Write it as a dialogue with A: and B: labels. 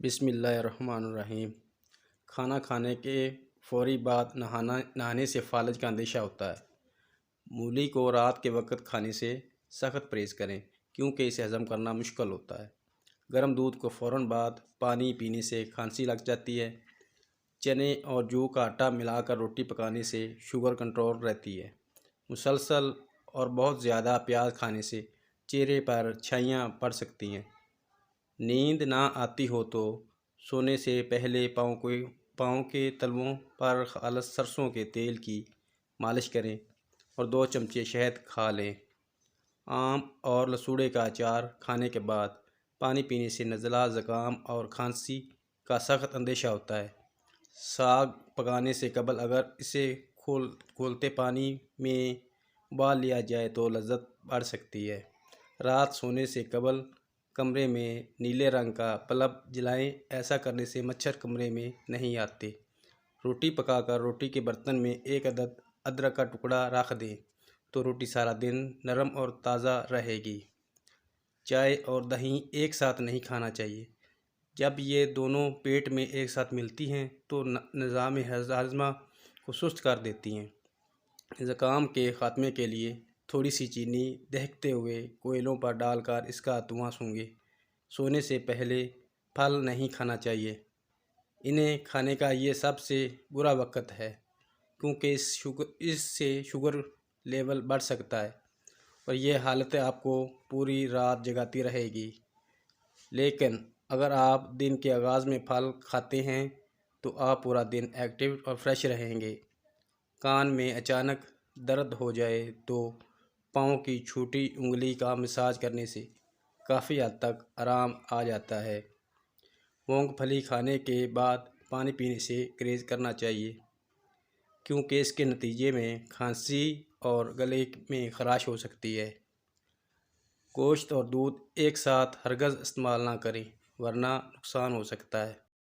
A: بسم اللہ الرحمن الرحیم۔ کھانا کھانے کے فوری بعد نہانے سے فالج کا اندیشہ ہوتا ہے۔ مولی کو رات کے وقت کھانے سے سخت پرہیز کریں کیونکہ اسے ہضم کرنا مشکل ہوتا ہے۔ گرم دودھ کو فوراً بعد پانی پینے سے کھانسی لگ جاتی ہے۔ چنے اور جو کا آٹا ملا کر روٹی پکانے سے شوگر کنٹرول رہتی ہے۔ مسلسل اور بہت زیادہ پیاز کھانے سے چہرے پر چھائیاں پڑ سکتی ہیں۔ نیند نہ آتی ہو تو سونے سے پہلے پاؤں کے تلووں پر خالص سرسوں کے تیل کی مالش کریں اور 2 چمچے شہد کھا لیں۔ آم اور لسوڑے کا اچار کھانے کے بعد پانی پینے سے نزلہ، زکام اور کھانسی کا سخت اندیشہ ہوتا ہے۔ ساگ پکانے سے قبل اگر اسے کھولتے پانی میں ابال لیا جائے تو لذت بڑھ سکتی ہے۔ رات سونے سے قبل کمرے میں نیلے رنگ کا بلب جلائیں، ایسا کرنے سے مچھر کمرے میں نہیں آتے۔ روٹی پکا کر روٹی کے برتن میں 1 عدد ادرک کا ٹکڑا رکھ دیں تو روٹی سارا دن نرم اور تازہ رہے گی۔ چائے اور دہی ایک ساتھ نہیں کھانا چاہیے۔ جب یہ دونوں پیٹ میں ایک ساتھ ملتی ہیں تو نظام ہاضمہ کو سست کر دیتی ہیں۔ زکام کے خاتمے کے لیے تھوڑی سی چینی دہکتے ہوئے کوئلوں پر ڈال کر اس کا دھواں سونگھیں۔ سونے سے پہلے پھل نہیں کھانا چاہیے۔ انہیں کھانے کا یہ سب سے برا وقت ہے کیونکہ اس سے شوگر لیول بڑھ سکتا ہے اور یہ حالت آپ کو پوری رات جگاتی رہے گی۔ لیکن اگر آپ دن کے آغاز میں پھل کھاتے ہیں تو آپ پورا دن ایکٹیو اور فریش رہیں گے۔ کان میں اچانک درد ہو جائے تو پاؤں کی چھوٹی انگلی کا مساج کرنے سے کافی حد تک آرام آ جاتا ہے۔ مونگ پھلی کھانے کے بعد پانی پینے سے گریز کرنا چاہیے کیونکہ اس کے نتیجے میں کھانسی اور گلے میں خراش ہو سکتی ہے۔ گوشت اور دودھ ایک ساتھ ہرگز استعمال نہ کریں ورنہ نقصان ہو سکتا ہے۔